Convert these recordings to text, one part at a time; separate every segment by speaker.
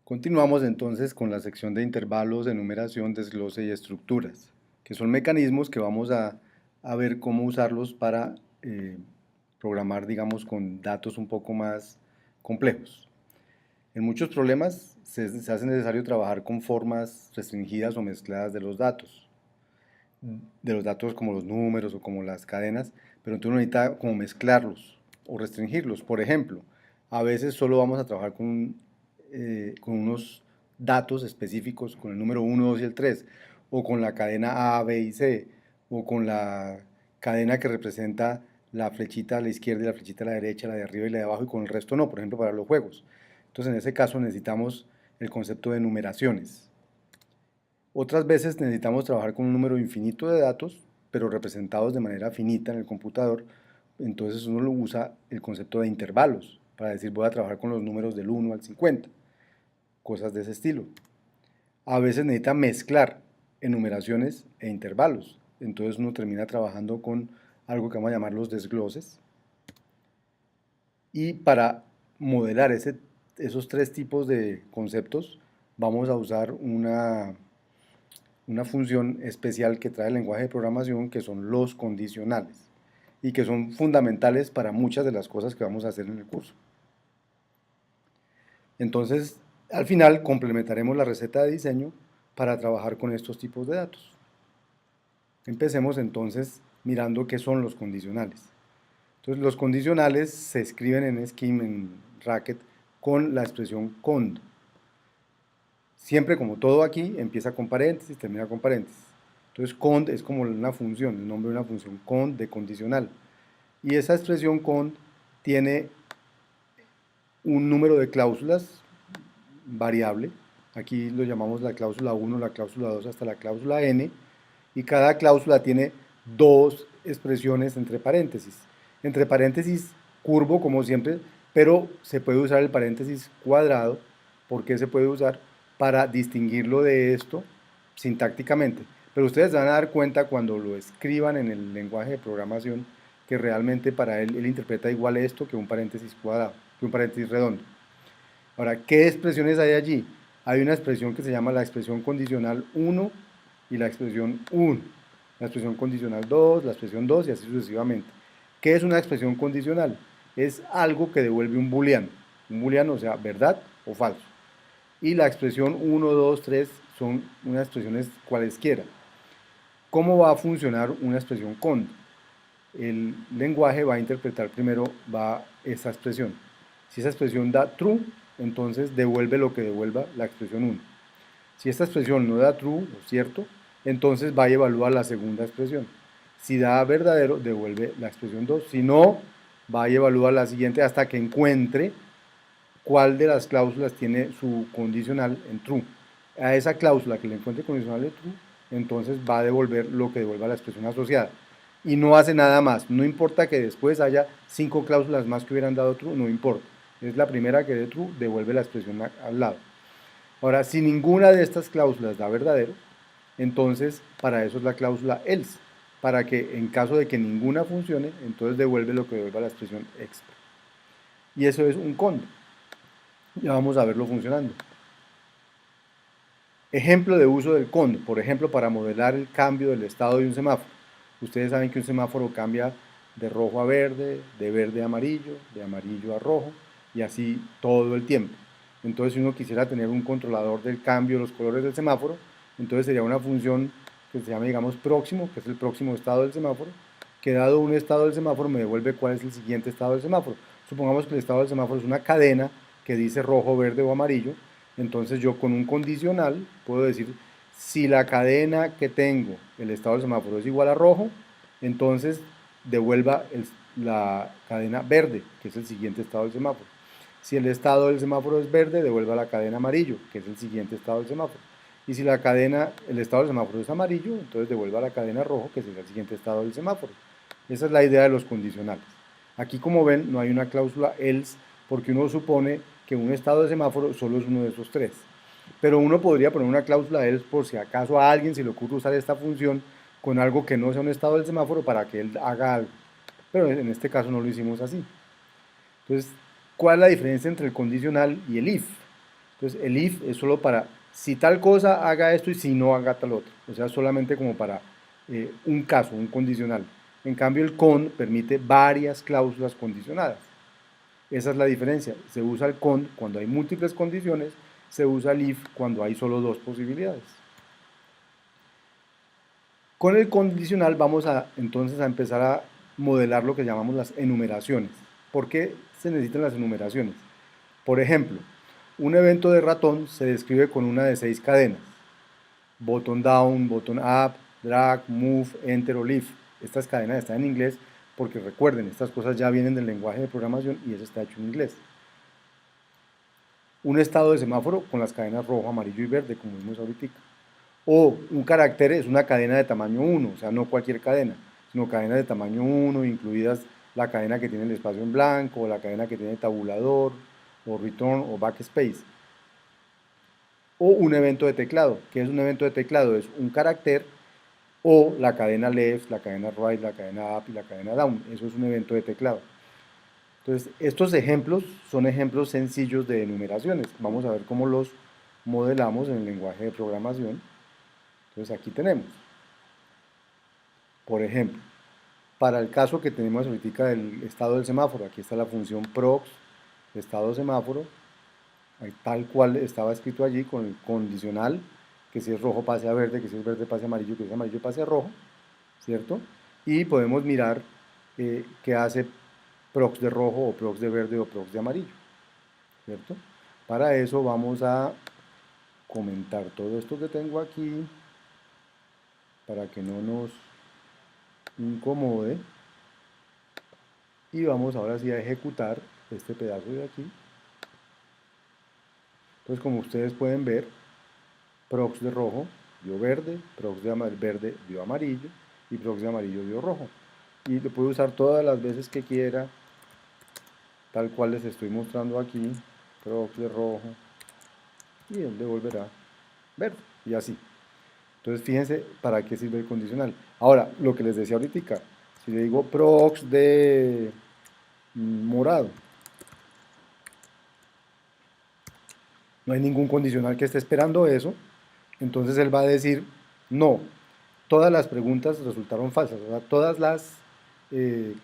Speaker 1: Continuamos entonces con la sección de intervalos, enumeración, desglose y estructuras, que son mecanismos que vamos a ver cómo usarlos para programar, digamos, con datos un poco más complejos. En muchos problemas se hace necesario trabajar con formas restringidas o mezcladas de los datos como los números o como las cadenas, pero entonces uno necesita como mezclarlos o restringirlos. Por ejemplo, a veces solo vamos a trabajar con unos datos específicos, con el número uno, 2 y el 3, o con la cadena A, B y C, o con la cadena que representa la flechita a la izquierda y la flechita a la derecha, la de arriba y la de abajo, y con el resto no, por ejemplo, para los juegos. Entonces, en ese caso necesitamos el concepto de numeraciones. Otras veces necesitamos trabajar con un número infinito de datos, pero representados de manera finita en el computador. Entonces uno lo usa el concepto de intervalos, para decir voy a trabajar con los números del 1 al 50, cosas de ese estilo. A veces necesita mezclar enumeraciones e intervalos. Entonces uno termina trabajando con algo que vamos a llamar los desgloses. Y para modelar esos tres tipos de conceptos, vamos a usar una función especial que trae el lenguaje de programación, que son los condicionales, y que son fundamentales para muchas de las cosas que vamos a hacer en el curso. Entonces, al final complementaremos la receta de diseño para trabajar con estos tipos de datos. Empecemos entonces mirando qué son los condicionales. Entonces, los condicionales se escriben en Scheme, en Racket, con la expresión cond. Siempre, como todo aquí, empieza con paréntesis, termina con paréntesis. Entonces, cond es como una función, el nombre de una función, cond de condicional. Y esa expresión cond tiene un número de cláusulas variable. Aquí lo llamamos la cláusula 1, la cláusula 2 hasta la cláusula n. Y cada cláusula tiene dos expresiones entre paréntesis. Entre paréntesis curvo, como siempre, pero se puede usar el paréntesis cuadrado. ¿Por qué se puede usar? Para distinguirlo de esto sintácticamente. Pero ustedes se van a dar cuenta cuando lo escriban en el lenguaje de programación que realmente para él interpreta igual esto que un paréntesis cuadrado, que un paréntesis redondo. Ahora, ¿qué expresiones hay allí? Hay una expresión que se llama la expresión condicional 1 y la expresión 1, la expresión condicional 2, la expresión 2 y así sucesivamente. ¿Qué es una expresión condicional? Es algo que devuelve un booleano, o sea, verdad o falso. Y la expresión 1, 2, 3 son unas expresiones cualesquiera. ¿Cómo va a funcionar una expresión cond? El lenguaje va a interpretar primero esa expresión. Si esa expresión da true, entonces devuelve lo que devuelva la expresión 1. Si esta expresión no da true, o cierto, entonces va a evaluar la segunda expresión. Si da verdadero, devuelve la expresión 2. Si no, va a evaluar la siguiente hasta que encuentre cuál de las cláusulas tiene su condicional en true. A esa cláusula que le encuentre condicional en true, entonces va a devolver lo que devuelva la expresión asociada. Y no hace nada más. No importa que después haya 5 cláusulas más que hubieran dado true, no importa. Es la primera que dé true, devuelve la expresión al lado. Ahora, si ninguna de estas cláusulas da verdadero, entonces para eso es la cláusula else, para que en caso de que ninguna funcione, entonces devuelve lo que devuelva la expresión extra. Y eso es un cond. Ya vamos a verlo funcionando. Ejemplo de uso del cond, por ejemplo, para modelar el cambio del estado de un semáforo. Ustedes saben que un semáforo cambia de rojo a verde, de verde a amarillo, de amarillo a rojo, y así todo el tiempo. Entonces, si uno quisiera tener un controlador del cambio de los colores del semáforo, entonces sería una función que se llama, digamos, próximo, que es el próximo estado del semáforo, que dado un estado del semáforo me devuelve cuál es el siguiente estado del semáforo. Supongamos que el estado del semáforo es una cadena que dice rojo, verde o amarillo, entonces yo con un condicional puedo decir, si la cadena que tengo, el estado del semáforo es igual a rojo, entonces devuelva la cadena verde, que es el siguiente estado del semáforo. Si el estado del semáforo es verde, devuelva la cadena amarillo, que es el siguiente estado del semáforo. Y si el estado del semáforo es amarillo, entonces devuelva la cadena rojo, que es el siguiente estado del semáforo. Esa es la idea de los condicionales. Aquí, como ven, no hay una cláusula else, porque uno supone que un estado de semáforo solo es uno de esos tres. Pero uno podría poner una cláusula else por si acaso a alguien se le ocurre usar esta función con algo que no sea un estado del semáforo para que él haga algo. Pero en este caso no lo hicimos así. Entonces, ¿cuál es la diferencia entre el condicional y el if? Entonces el if es solo para si tal cosa haga esto y si no haga tal otro. O sea, solamente como para un caso, un condicional. En cambio el con permite varias cláusulas condicionadas. Esa es la diferencia. Se usa el con cuando hay múltiples condiciones, se usa el if cuando hay solo dos posibilidades. Con el condicional vamos a entonces a empezar a modelar lo que llamamos las enumeraciones. ¿Por qué se necesitan las enumeraciones? Por ejemplo, un evento de ratón se describe con una de 6 cadenas. Button down, button up, drag, move, enter o leave. Estas cadenas están en inglés porque recuerden, estas cosas ya vienen del lenguaje de programación y eso está hecho en inglés. Un estado de semáforo con las cadenas rojo, amarillo y verde, como vimos ahorita. O un carácter es una cadena de tamaño 1, o sea, no cualquier cadena, sino cadenas de tamaño 1, incluidas la cadena que tiene el espacio en blanco, o la cadena que tiene tabulador, o return, o backspace. O un evento de teclado. ¿Qué es un evento de teclado? Es un carácter o la cadena left, la cadena right, la cadena up y la cadena down. Eso es un evento de teclado. Entonces, estos ejemplos son ejemplos sencillos de enumeraciones. Vamos a ver cómo los modelamos en el lenguaje de programación. Entonces, aquí tenemos, por ejemplo, para el caso que tenemos ahorita del estado del semáforo, aquí está la función prox, estado semáforo, tal cual estaba escrito allí con el condicional, que si es rojo pase a verde, que si es verde pase a amarillo, que si es amarillo pase a rojo, ¿cierto? Y podemos mirar qué hace prox de rojo o prox de verde o prox de amarillo, ¿cierto? Para eso vamos a comentar todo esto que tengo aquí para que no nos incomode y vamos ahora sí a ejecutar este pedazo de aquí. Entonces, como ustedes pueden ver, prox de rojo dio verde, prox de verde dio amarillo y prox de amarillo dio rojo. Y lo puedo usar todas las veces que quiera, tal cual les estoy mostrando aquí, prox de rojo, y él devolverá verde, y así. Entonces, fíjense para qué sirve el condicional. Ahora, lo que les decía ahorita, si le digo prox de morado, no hay ningún condicional que esté esperando eso, entonces él va a decir, no, todas las preguntas resultaron falsas, o sea, todas las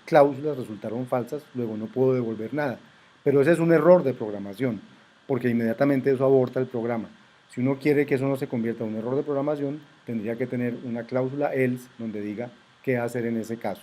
Speaker 1: cláusulas resultaron falsas, luego no puedo devolver nada. Pero ese es un error de programación, porque inmediatamente eso aborta el programa. Si uno quiere que eso no se convierta en un error de programación, tendría que tener una cláusula else donde diga qué hacer en ese caso.